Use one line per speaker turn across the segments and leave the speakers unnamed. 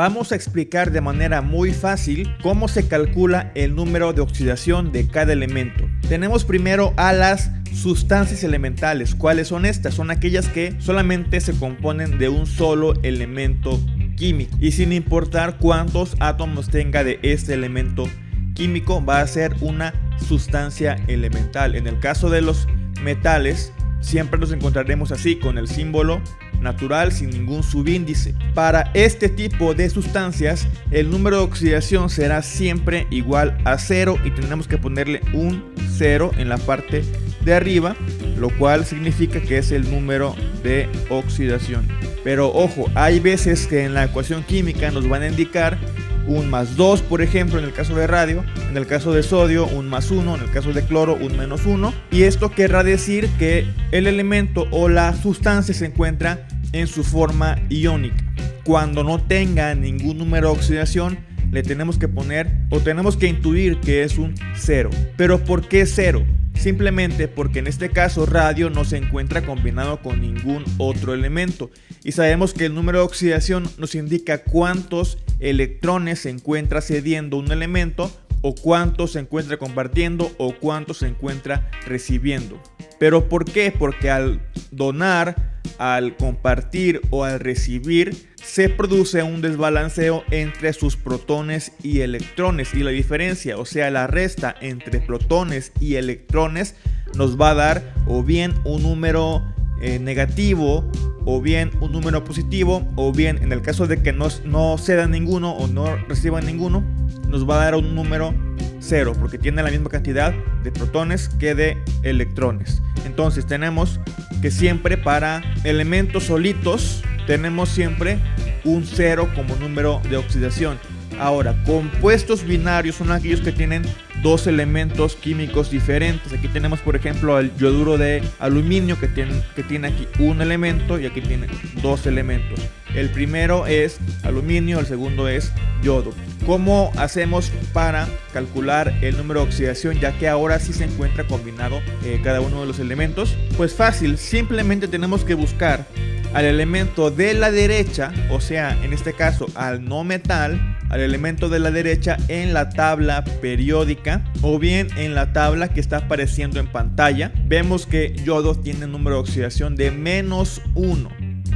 vamos a explicar de manera muy fácil cómo se calcula el número de oxidación de cada elemento. Tenemos primero a las sustancias elementales. ¿Cuáles son estas? Son aquellas que solamente se componen de un solo elemento químico y sin importar cuántos átomos tenga de este elemento químico va a ser una sustancia elemental. En el caso de los metales siempre nos encontraremos así, con el símbolo natural sin ningún subíndice. Para este tipo de sustancias el número de oxidación será siempre igual a 0 y tenemos que ponerle un 0 en la parte de arriba, lo cual significa que es el número de oxidación. Pero ojo, hay veces que en la ecuación química nos van a indicar un más 2, por ejemplo, en el caso de radio, en el caso de sodio, un más 1, en el caso de cloro, un menos 1. Y esto querrá decir que el elemento o la sustancia se encuentra en su forma iónica. Cuando no tenga ningún número de oxidación, le tenemos que poner o tenemos que intuir que es un 0. ¿Pero por qué 0? Simplemente porque en este caso radio no se encuentra combinado con ningún otro elemento y sabemos que el número de oxidación nos indica cuántos electrones se encuentra cediendo un elemento o cuántos se encuentra compartiendo o cuántos se encuentra recibiendo. ¿Pero por qué? Porque al donar, al compartir o al recibir se produce un desbalanceo entre sus protones y electrones, y la diferencia, o sea la resta entre protones y electrones, nos va a dar o bien un número negativo o bien un número positivo, o bien en el caso de que no cedan ninguno o no reciban ninguno, nos va a dar un número 0 porque tiene la misma cantidad de protones que de electrones. Entonces tenemos que siempre para elementos solitos tenemos siempre un 0 como número de oxidación. Ahora, compuestos binarios son aquellos que tienen dos elementos químicos diferentes. Aquí tenemos por ejemplo el yoduro de aluminio que tiene aquí un elemento y aquí tiene dos elementos. El primero es aluminio, el segundo es yodo. ¿Cómo hacemos para calcular el número de oxidación, ya que ahora sí se encuentra combinado cada uno de los elementos? Pues fácil, simplemente tenemos que buscar al elemento de la derecha, o sea, en este caso al no metal, al elemento de la derecha en la tabla periódica o bien en la tabla que está apareciendo en pantalla. Vemos que yodo tiene un número de oxidación de -1.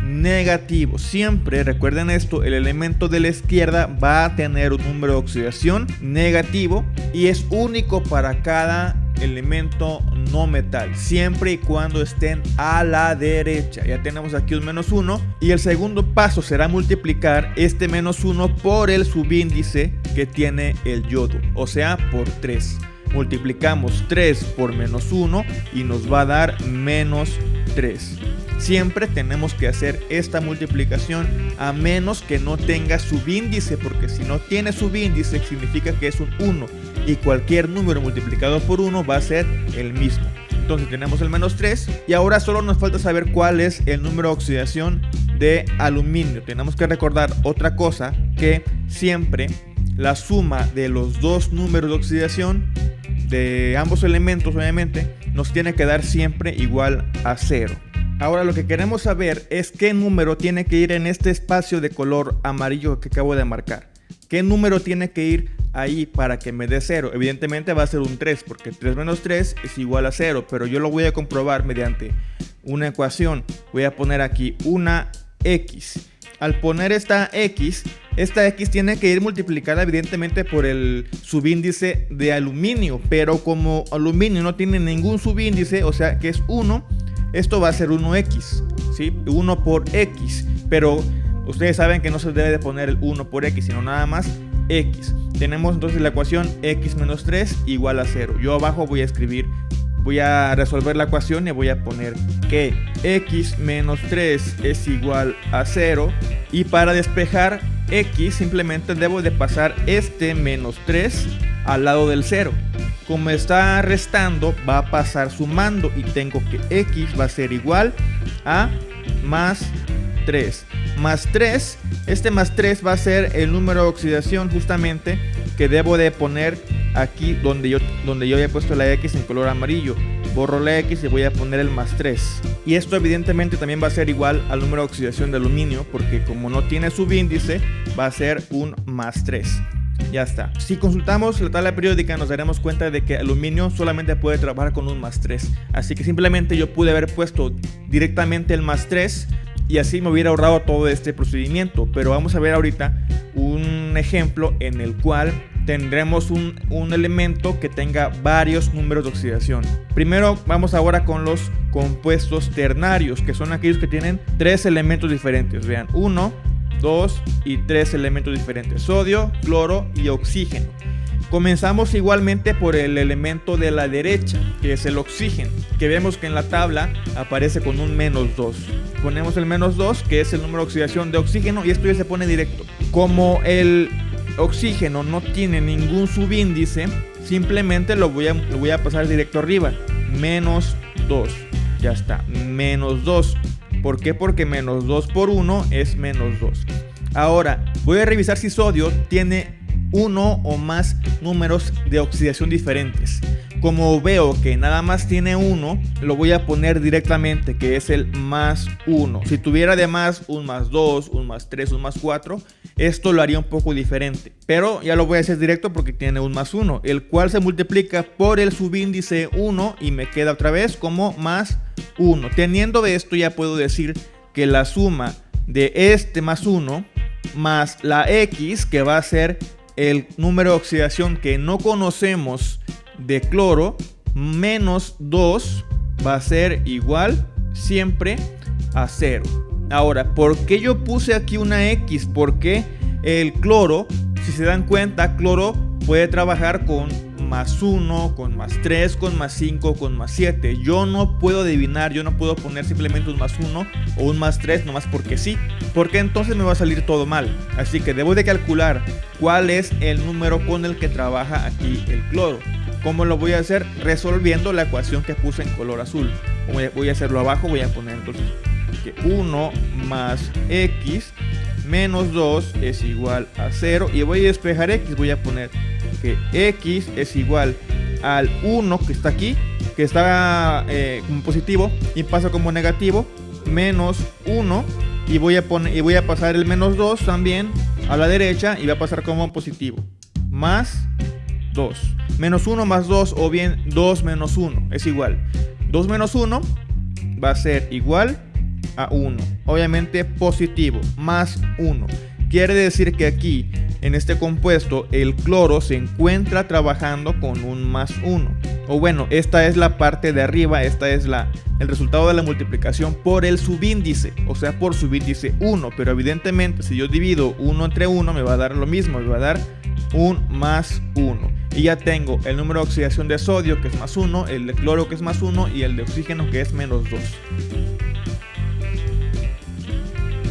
Negativo. Siempre recuerden esto, el elemento de la izquierda va a tener un número de oxidación negativo y es único para cada elemento no metal, siempre y cuando estén a la derecha. Ya tenemos aquí un -1 y el segundo paso será multiplicar este -1 por el subíndice que tiene el yodo, o sea por 3. Multiplicamos 3 por -1 y nos va a dar -3. Siempre tenemos que hacer esta multiplicación a menos que no tenga subíndice, porque si no tiene subíndice significa que es un 1 y cualquier número multiplicado por 1 va a ser el mismo. Entonces tenemos el -3 y ahora solo nos falta saber cuál es el número de oxidación de aluminio. Tenemos que recordar otra cosa, que siempre la suma de los dos números de oxidación de ambos elementos obviamente nos tiene que dar siempre igual a 0. Ahora lo que queremos saber es qué número tiene que ir en este espacio de color amarillo que acabo de marcar. ¿Qué número tiene que ir ahí para que me dé 0? Evidentemente va a ser un 3 porque 3 menos 3 es igual a 0, pero yo lo voy a comprobar mediante una ecuación. Voy a poner aquí una X. Al poner esta X tiene que ir multiplicada evidentemente por el subíndice de aluminio, pero como aluminio no tiene ningún subíndice, o sea que es 1, esto va a ser 1x, ¿sí? 1 por x, pero ustedes saben que no se debe de poner el 1 por x, sino nada más x. Tenemos entonces la ecuación x menos 3 igual a 0. Yo abajo voy a resolver la ecuación y voy a poner que x menos 3 es igual a 0, y para despejar x simplemente debo de pasar este menos 3 al lado del 0. Como está restando, va a pasar sumando y tengo que x va a ser igual a más 3. Más 3, este más 3 va a ser el número de oxidación justamente que debo de poner aquí donde yo he puesto la X en color amarillo. borro la X y voy a poner el más 3. Y esto evidentemente también va a ser igual al número de oxidación de aluminio, porque como no tiene subíndice, va a ser un más 3. Ya está. Si consultamos la tabla periódica nos daremos cuenta de que aluminio solamente puede trabajar con un más 3. Así que simplemente yo pude haber puesto directamente el más 3 y así me hubiera ahorrado todo este procedimiento. Pero vamos a ver ahorita un ejemplo en el cual tendremos un elemento que tenga varios números de oxidación. Primero vamos ahora con los compuestos ternarios, que son aquellos que tienen 3 elementos diferentes. Vean, 1, 2 y 3 elementos diferentes: sodio, cloro y oxígeno. Comenzamos igualmente por el elemento de la derecha, que es el oxígeno, que vemos que en la tabla aparece con un menos 2. Ponemos el menos 2, que es el número de oxidación de oxígeno, y esto ya se pone directo. Como el oxígeno no tiene ningún subíndice, simplemente lo voy a pasar directo arriba. Menos 2. Ya está, menos 2. ¿Por qué? Porque menos 2 por 1 es menos 2. Ahora voy a revisar si sodio tiene uno o más números de oxidación diferentes. Como veo que nada más tiene uno, lo voy a poner directamente, que es el más 1. Si tuviera además un más 2, un más 3, un más 4, esto lo haría un poco diferente. Pero ya lo voy a hacer directo porque tiene un más 1, el cual se multiplica por el subíndice 1 y me queda otra vez como más 1. Teniendo esto ya puedo decir que la suma de este más 1 más la X, que va a ser el número de oxidación que no conocemos de cloro, menos 2, va a ser igual siempre a 0. Ahora, ¿por qué yo puse aquí una X? Porque el cloro, si se dan cuenta, cloro puede trabajar con más 1, con más 3, con más 5, con más 7. Yo no puedo adivinar, yo no puedo poner simplemente un más 1 o un más 3 nomás porque sí, porque entonces me va a salir todo mal. Así que debo de calcular cuál es el número con el que trabaja aquí el cloro. ¿Cómo lo voy a hacer? Resolviendo la ecuación que puse en color azul. Voy a hacerlo abajo, voy a poner entonces que 1 más X menos 2 es igual a 0, y voy a despejar X, voy a poner que X es igual al 1 que está aquí, que está como positivo y pasa como negativo, menos 1, y voy a pasar el menos 2 también a la derecha y va a pasar como positivo, más 2. Menos 1 más 2, o bien 2 menos 1 es igual. 2 menos 1 va a ser igual a 1. Obviamente positivo, más 1. Quiere decir que aquí, en este compuesto, el cloro se encuentra trabajando con un más 1. O bueno, esta es la parte de arriba, esta es el resultado de la multiplicación por el subíndice, o sea, por subíndice 1. Pero evidentemente, si yo divido 1 entre 1, me va a dar lo mismo, me va a dar un más 1. Y ya tengo el número de oxidación de sodio, que es más 1, el de cloro, que es más 1, y el de oxígeno, que es menos 2.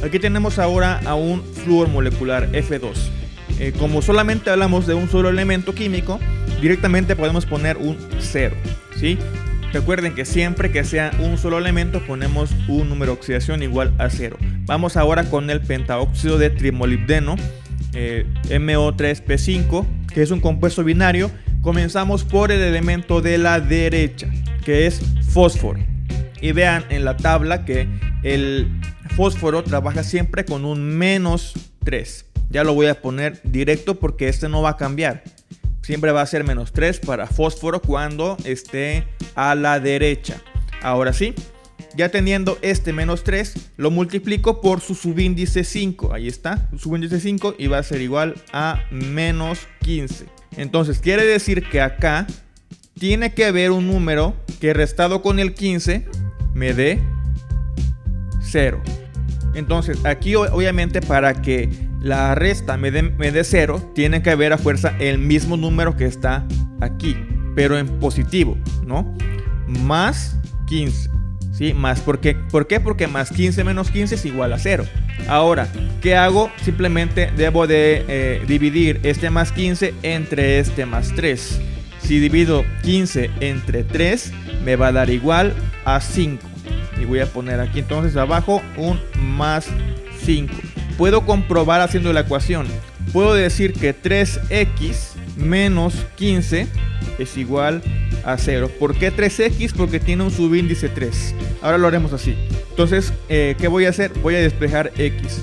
Aquí tenemos ahora a un flúor molecular F2. Como solamente hablamos de un solo elemento químico, directamente podemos poner un 0, ¿sí? Recuerden que siempre que sea un solo elemento ponemos un número de oxidación igual a 0. Vamos ahora con el pentaóxido de trimolibdeno, MO3P5, que es un compuesto binario. Comenzamos por el elemento de la derecha, que es fósforo. Y vean en la tabla que el fósforo trabaja siempre con un menos 3. Ya lo voy a poner directo porque este no va a cambiar. Siempre va a ser menos 3 para fósforo cuando esté a la derecha. Ahora sí, ya teniendo este menos 3, lo multiplico por su subíndice 5. Ahí está, su subíndice 5, y va a ser igual a menos 15. Entonces quiere decir que acá tiene que haber un número que restado con el 15 me dé 0. Entonces aquí obviamente para que la resta me dé 0, tiene que haber a fuerza el mismo número que está aquí, pero en positivo, ¿no? Más 15, ¿sí? Más, ¿por qué? Porque más 15 menos 15 es igual a 0. Ahora, ¿qué hago? Simplemente debo de dividir este más 15 entre este más 3. Si divido 15 entre 3, me va a dar igual a 5. Y voy a poner aquí entonces abajo un más 5. Puedo comprobar haciendo la ecuación. Puedo decir que 3x menos 15 es igual a 0. ¿Por qué 3x? Porque tiene un subíndice 3. Ahora lo haremos así. Entonces, ¿qué voy a hacer? Voy a despejar x.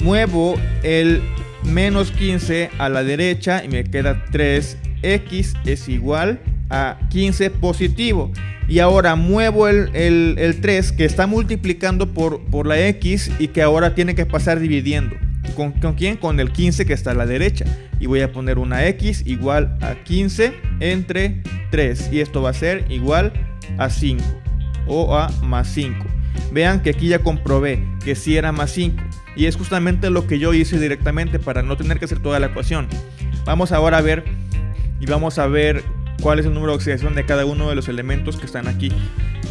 Muevo el menos 15 a la derecha y me queda 3x es igual a 15 positivo. Y ahora muevo el 3 que está multiplicando por la x y que ahora tiene que pasar dividiendo. ¿Con quién? Con el 15 que está a la derecha. Y voy a poner una x igual a 15 entre 3. Y esto va a ser igual a 5 o a más 5. Vean que aquí ya comprobé que sí era más 5. Y es justamente lo que yo hice directamente para no tener que hacer toda la ecuación. Vamos ahora a ver y vamos a ver cuál es el número de oxidación de cada uno de los elementos que están aquí.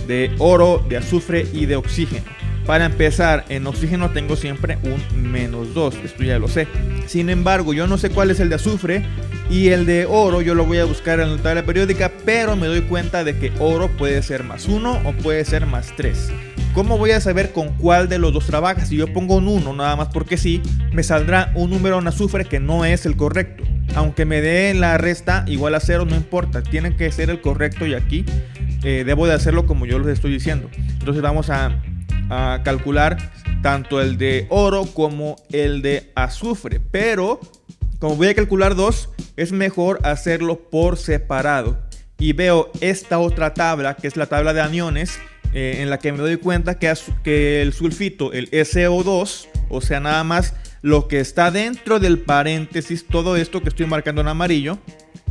De oro, de azufre y de oxígeno. Para empezar, en oxígeno tengo siempre un menos 2, esto ya lo sé. Sin embargo, yo no sé cuál es el de azufre y el de oro yo lo voy a buscar en la tabla periódica, pero me doy cuenta de que oro puede ser más 1 o puede ser más 3. ¿Cómo voy a saber con cuál de los dos trabaja? Si yo pongo un 1 nada más porque sí, me saldrá un número en azufre que no es el correcto. Aunque me dé la resta igual a 0, no importa, tiene que ser el correcto y aquí debo de hacerlo como yo les estoy diciendo. Entonces vamos a calcular tanto el de oro como el de azufre, pero como voy a calcular dos, es mejor hacerlo por separado. Y veo esta otra tabla, que es la tabla de aniones, en la que me doy cuenta que el sulfito, el SO2, o sea, nada más lo que está dentro del paréntesis, todo esto que estoy marcando en amarillo,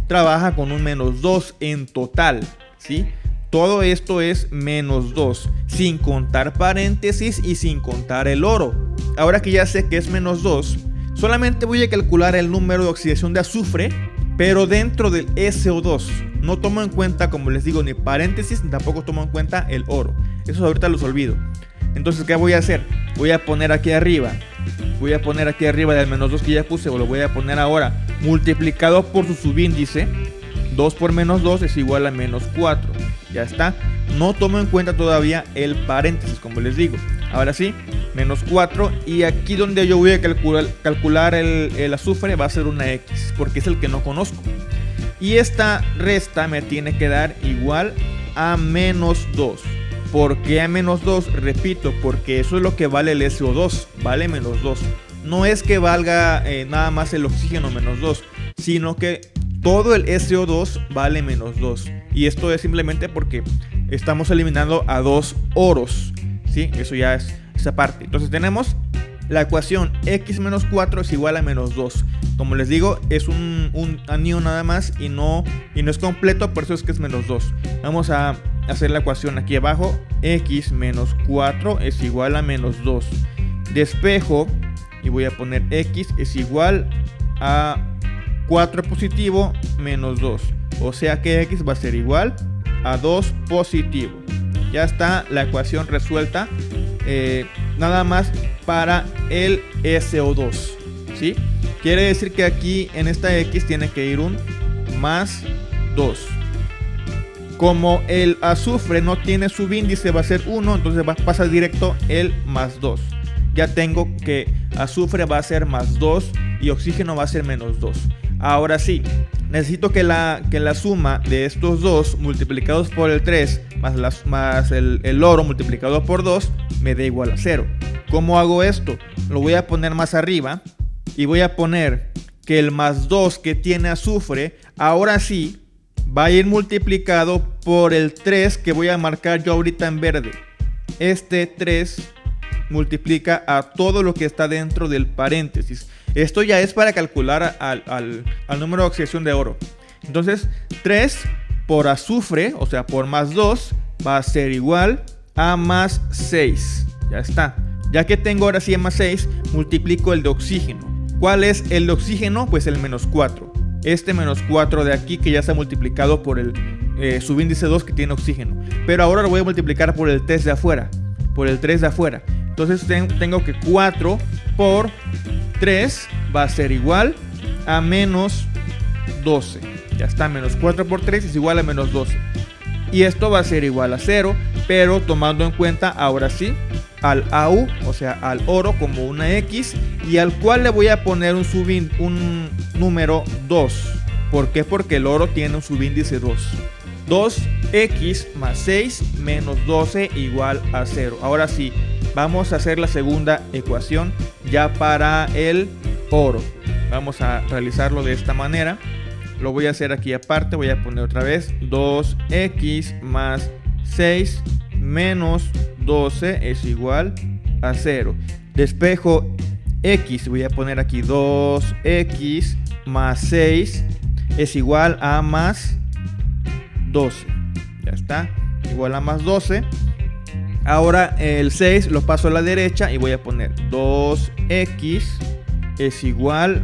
trabaja con un menos 2 en total, ¿sí? Todo esto es menos 2, sin contar paréntesis y sin contar el oro. Ahora que ya sé que es menos 2, solamente voy a calcular el número de oxidación de azufre, pero dentro del SO2. No tomo en cuenta, como les digo, ni paréntesis, ni tampoco tomo en cuenta el oro. Eso ahorita los olvido. Entonces, ¿qué voy a hacer? Voy a poner aquí arriba. Voy a poner aquí arriba del menos 2 que ya puse, o lo voy a poner ahora, multiplicado por su subíndice. 2 por menos 2 es igual a menos 4. Ya está. No tomo en cuenta todavía el paréntesis, como les digo. Ahora sí, menos 4. Y aquí donde yo voy a calcular el azufre va a ser una X, porque es el que no conozco. Y esta resta me tiene que dar igual a menos 2. ¿Por qué a menos 2? Repito, porque eso es lo que vale el SO2. Vale menos 2. No es que valga nada más el oxígeno menos 2, sino que todo el SO2 vale menos 2. Y esto es simplemente porque estamos eliminando a dos oros, ¿sí? Eso ya es esa parte. Entonces tenemos la ecuación x menos 4 es igual a menos 2. Como les digo, es un anión nada más y no es completo, por eso es que es menos 2. Vamos a hacer la ecuación aquí abajo. X menos 4 es igual a menos 2. Despejo y voy a poner x es igual a 4 positivo menos 2. O sea que x va a ser igual a 2 positivo. Ya está la ecuación resuelta. Nada más para el SO2, ¿sí? Quiere decir que aquí en esta x tiene que ir un más 2. Como el azufre no tiene subíndice, va a ser 1, entonces va a pasar directo el más 2. Ya tengo que azufre va a ser más 2 y oxígeno va a ser menos 2. Ahora sí, necesito que la suma de estos dos multiplicados por el 3 más el oro multiplicado por 2 me dé igual a 0. ¿Cómo hago esto? Lo voy a poner más arriba y voy a poner que el más 2 que tiene azufre ahora sí va a ir multiplicado por el 3 que voy a marcar yo ahorita en verde. Este 3 multiplica a todo lo que está dentro del paréntesis. Esto ya es para calcular al número de oxidación de oro. Entonces 3 por azufre, o sea por más 2, va a ser igual a más 6. Ya está. Ya que tengo ahora sí más 6, multiplico el de oxígeno. ¿Cuál es el de oxígeno? Pues el menos 4. Este menos 4 de aquí que ya está multiplicado por el subíndice 2 que tiene oxígeno. Pero ahora lo voy a multiplicar por el 3 de afuera. Por el 3 de afuera. Entonces tengo que 4 por 3 va a ser igual a menos 12. Ya está, menos 4 por 3 es igual a menos 12. Y esto va a ser igual a 0, pero tomando en cuenta ahora sí al AU, o sea al oro como una X, y al cual le voy a poner un número 2. ¿Por qué? Porque el oro tiene un subíndice 2. 2x más 6 menos 12 igual a 0. Ahora sí, vamos a hacer la segunda ecuación ya para el oro. Vamos a realizarlo de esta manera. Lo voy a hacer aquí aparte. Voy a poner otra vez 2x más 6 menos 12 es igual a 0. Despejo x. Voy a poner aquí 2x más 6 es igual a más 12. Ya está. Igual a más 12. Ahora el 6 lo paso a la derecha y voy a poner 2x es igual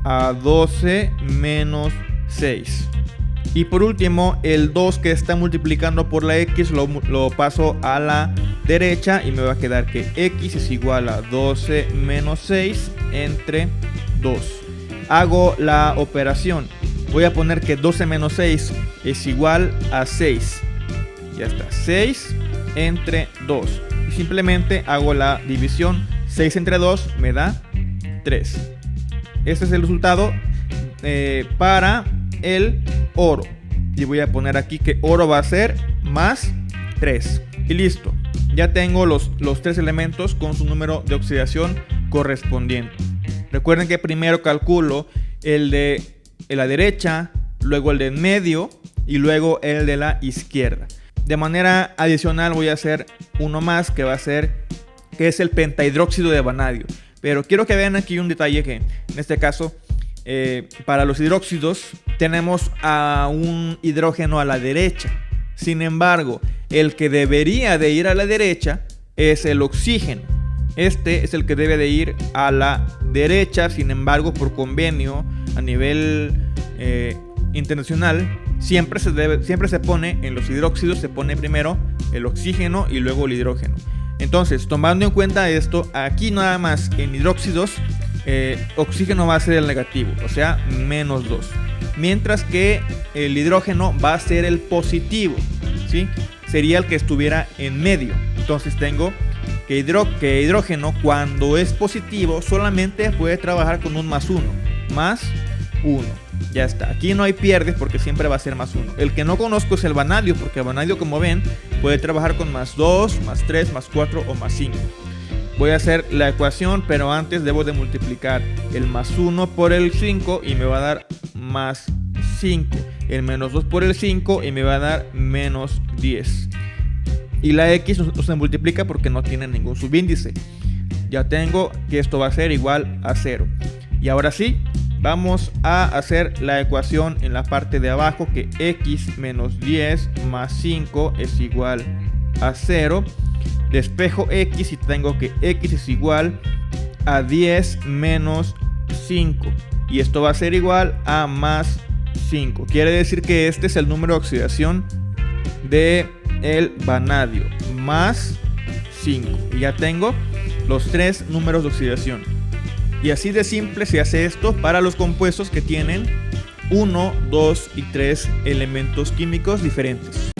a 12 menos 6. Y por último, el 2 que está multiplicando por la x lo paso a la derecha y me va a quedar que x es igual a 12 menos 6 entre 2. Hago la operación. Voy a poner que 12 menos 6 es igual a 6. Ya está, 6 entre 2. Y simplemente hago la división. 6 entre 2 me da 3. Este es el resultado para el oro. Y voy a poner aquí que oro va a ser más 3. Y listo. Ya tengo los 3 elementos con su número de oxidación correspondiente. Recuerden que primero calculo el de la derecha, luego el de en medio y luego el de la izquierda. De manera adicional voy a hacer uno más que es el pentahidróxido de vanadio. Pero quiero que vean aquí un detalle que en este caso para los hidróxidos tenemos a un hidrógeno a la derecha. Sin embargo, el que debería de ir a la derecha es el oxígeno. Este es el que debe de ir a la derecha. Sin embargo, por convenio a nivel internacional, siempre se pone en los hidróxidos, se pone primero el oxígeno y luego el hidrógeno. Entonces, tomando en cuenta esto, aquí nada más en hidróxidos, oxígeno va a ser el negativo, o sea, menos 2. Mientras que el hidrógeno va a ser el positivo, ¿sí? Sería el que estuviera en medio. Entonces tengo que hidrógeno, cuando es positivo, solamente puede trabajar con un más 1. Más 1. Ya está. Aquí no hay pierdes porque siempre va a ser más 1. El que no conozco es el vanadio, porque el vanadio, como ven, puede trabajar con más 2, más 3, más 4 o más 5. Voy a hacer la ecuación, pero antes debo de multiplicar el más 1 por el 5 y me va a dar más 5. El menos 2 por el 5 y me va a dar menos 10. Y la x no se multiplica porque no tiene ningún subíndice. Ya tengo que esto va a ser igual a 0. Y ahora sí, vamos a hacer la ecuación en la parte de abajo, que x menos 10 más 5 es igual a 0. Despejo x y tengo que x es igual a 10 menos 5. Y esto va a ser igual a más 5. Quiere decir que este es el número de oxidación de el vanadio, más 5. Y ya tengo los 3 números de oxidación. Y así de simple se hace esto para los compuestos que tienen 1, 2 y 3 elementos químicos diferentes.